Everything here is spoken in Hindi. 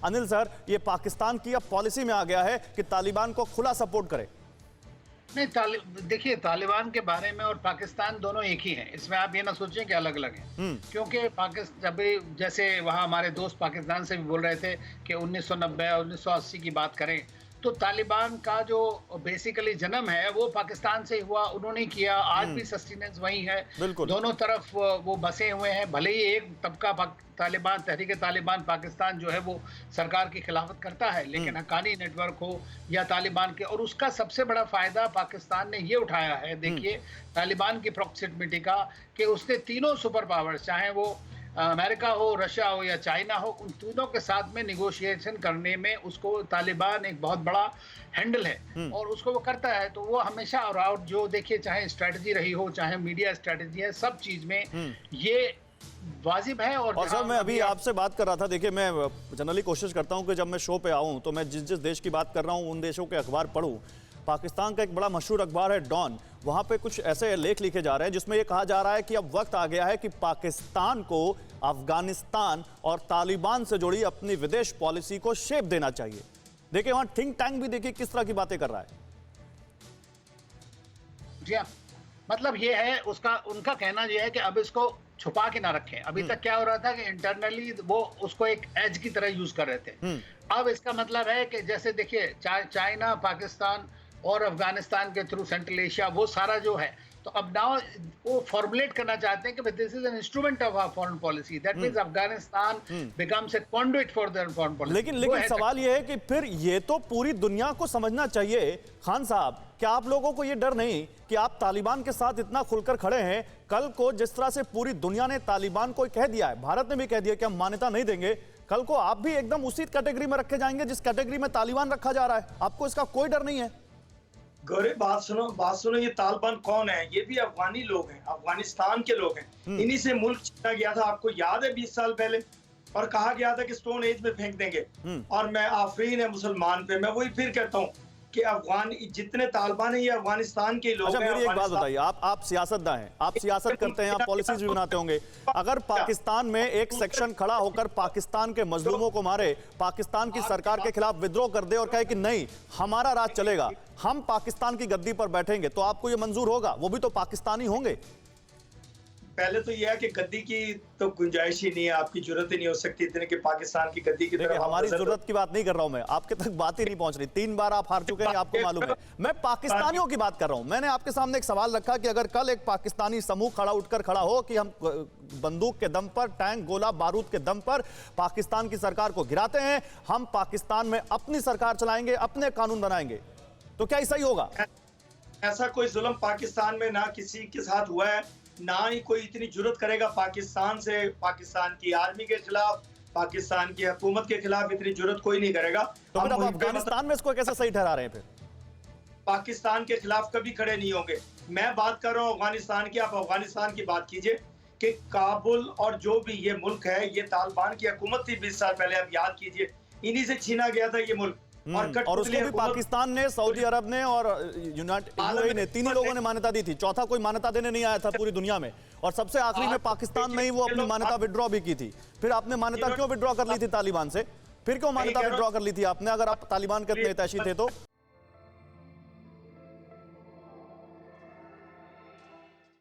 अनिल सर, ये पाकिस्तान की अब पॉलिसी में आ गया है कि तालिबान को खुला सपोर्ट करे। नहीं, देखिए, तालिबान के बारे में और पाकिस्तान दोनों एक ही हैं। इसमें आप ये ना सोचें कि अलग अलग हैं, क्योंकि पाकिस्तान जब जैसे वहाँ हमारे दोस्त पाकिस्तान से भी बोल रहे थे कि 1990 और 1980 की बात करें, तो तालिबान का जो बेसिकली जन्म है वो पाकिस्तान से हुआ, उन्होंने किया, आज भी सस्टेनेंस वही है। दोनों तरफ वो बसे हुए हैं। भले ही एक तबका तालिबान, तहरीक तालिबान पाकिस्तान जो है वो सरकार की खिलाफत करता है, लेकिन हक्कानी नेटवर्क हो या तालिबान के, और उसका सबसे बड़ा फायदा पाकिस्तान ने ये उठाया है, देखिए, तालिबान की प्रॉक्सिमिटी का, कि उसने तीनों सुपर पावर्स, चाहे वो अमेरिका हो, रशिया हो या चाइना हो, उन तीनों के साथ में निगोशिएशन करने में उसको तालिबान एक बहुत बड़ा हैंडल है और उसको वो करता है। तो वो हमेशा और जो देखिए, चाहे स्ट्रेटजी रही हो, चाहे मीडिया स्ट्रेटजी है, सब चीज में ये वाजिब है। और सर, मैं अभी आपसे बात कर रहा था, देखिए, मैं जनरली कोशिश करता हूं कि जब मैं शो पे आऊं तो मैं जिस जिस देश की बात कर रहा हूं उन देशों के अखबार पढूं। पाकिस्तान का एक बड़ा मशहूर अखबार है डॉन, वहां पे कुछ ऐसे लेख लिखे जा रहे हैं जिसमें यह कहा जा रहा है कि अब वक्त आ गया है कि पाकिस्तान को अफगानिस्तान और तालिबान से जुड़ी अपनी विदेश पॉलिसी को शेप देना चाहिए। देखिए, वहां थिंक टैंक भी देखिए किस तरह की बातें कर रहा है। जी हाँ, मतलब ये है, उनका कहना ये है कि अब इसको छुपा के ना रखें। अभी तक क्या हो रहा था कि इंटरनली वो उसको एक एज की तरह यूज कर रहे थे। अब इसका मतलब है कि जैसे देखिए, चाइना, पाकिस्तान और अफगानिस्तान के थ्रू सेंट्रल एशिया, वो सारा जो है, तो अब नाउ वो फॉर्मुलेट करना चाहते हैं कि this is an instrument of our foreign policy, that means Afghanistan becomes a conduit for their foreign policy. लेकिन सवाल ये है कि फिर ये तो पूरी दुनिया को समझना चाहिए। खान साहब, क्या आप लोगों को ये डर नहीं कि आप तालिबान के साथ इतना खुलकर खड़े हैं, कल को जिस तरह से पूरी दुनिया ने तालिबान को कह दिया है, भारत ने भी कह दिया कि हम मान्यता नहीं देंगे, कल को आप भी एकदम उसी कैटेगरी में रखे जाएंगे जिस कैटेगरी में तालिबान रखा जा रहा है? आपको इसका कोई डर नहीं है? गौरे, बात सुनो, ये तालिबान कौन है? ये भी अफगानी लोग हैं, अफगानिस्तान के लोग हैं। इन्हीं से मुल्क छीना गया था, आपको याद है, 20 साल पहले, और कहा गया था कि स्टोन एज में फेंक देंगे। और मैं आफरीन है मुसलमान पे, मैं वही फिर कहता हूँ कि अफगान जितने तालिबान है ये अफगानिस्तान के लोग हैं। मेरी एक बात बताइए, आप सियासतदान हैं, आप सियासत करते हैं, आप पॉलिसीज भी बनाते होंगे। अगर पाकिस्तान में एक सेक्शन खड़ा होकर पाकिस्तान के मजलूमों को मारे, पाकिस्तान की सरकार के खिलाफ विद्रोह कर दे और कहे कि नहीं, हमारा राज चलेगा, हम पाकिस्तान की गद्दी पर बैठेंगे, तो आपको ये मंजूर होगा? वो भी तो पाकिस्तानी होंगे। पहले तो यह है कि गद्दी की तो गुंजाइश ही नहीं है, आपकी जरूरत ही नहीं हो सकती इतने कि पाकिस्तान की गद्दी की तरफ। हमारी जरूरत की बात नहीं कर रहा हूं मैं, आपके तक बात ही नहीं पहुंच रही। 3 बार आप हार चुके हैं, आपको मालूम है। मैं पाकिस्तानियों की बात कर रहा हूं। मैंने आपके सामने एक सवाल रखा कि अगर कल एक पाकिस्तानी समूह उठकर खड़ा हो कि हम बंदूक के दम पर, टैंक, गोला बारूद के दम पर पाकिस्तान की सरकार को गिराते हैं, हम पाकिस्तान में अपनी सरकार चलाएंगे, अपने कानून बनाएंगे, तो क्या ऐसा ही होगा? ऐसा कोई जुल्म पाकिस्तान में ना किसी के साथ हुआ है, ना ही कोई इतनी जुर्रत करेगा पाकिस्तान से, पाकिस्तान की आर्मी के खिलाफ, पाकिस्तान की हुकूमत के खिलाफ इतनी जुर्रत कोई नहीं करेगा। तो फिर अफगानिस्तान में इसको कैसे सही ठहरा रहे हैं? फिर पाकिस्तान के खिलाफ कभी खड़े नहीं होंगे। मैं बात कर रहा हूँ अफगानिस्तान की, आप अफगानिस्तान की बात कीजिए कि काबुल और जो भी ये मुल्क है, ये तालिबान की हुकूमत थी 20 साल पहले, आप याद कीजिए, इन्हीं से छीना गया था ये मुल्क। और उसको भी पाकिस्तान ने, सऊदी अरब ने और यूएई ने, तीनों लोगों ने मान्यता दी थी। चौथा कोई मान्यता देने नहीं आया था पूरी दुनिया में, और सबसे आखिरी में पाकिस्तान में ही वो अपनी मान्यता विड्रॉ भी की थी। फिर आपने मान्यता क्यों विड्रॉ कर ली थी तालिबान से? फिर क्यों मान्यता विड्रॉ कर ली थी आपने, अगर आप तालिबान के हितैषी थे तो?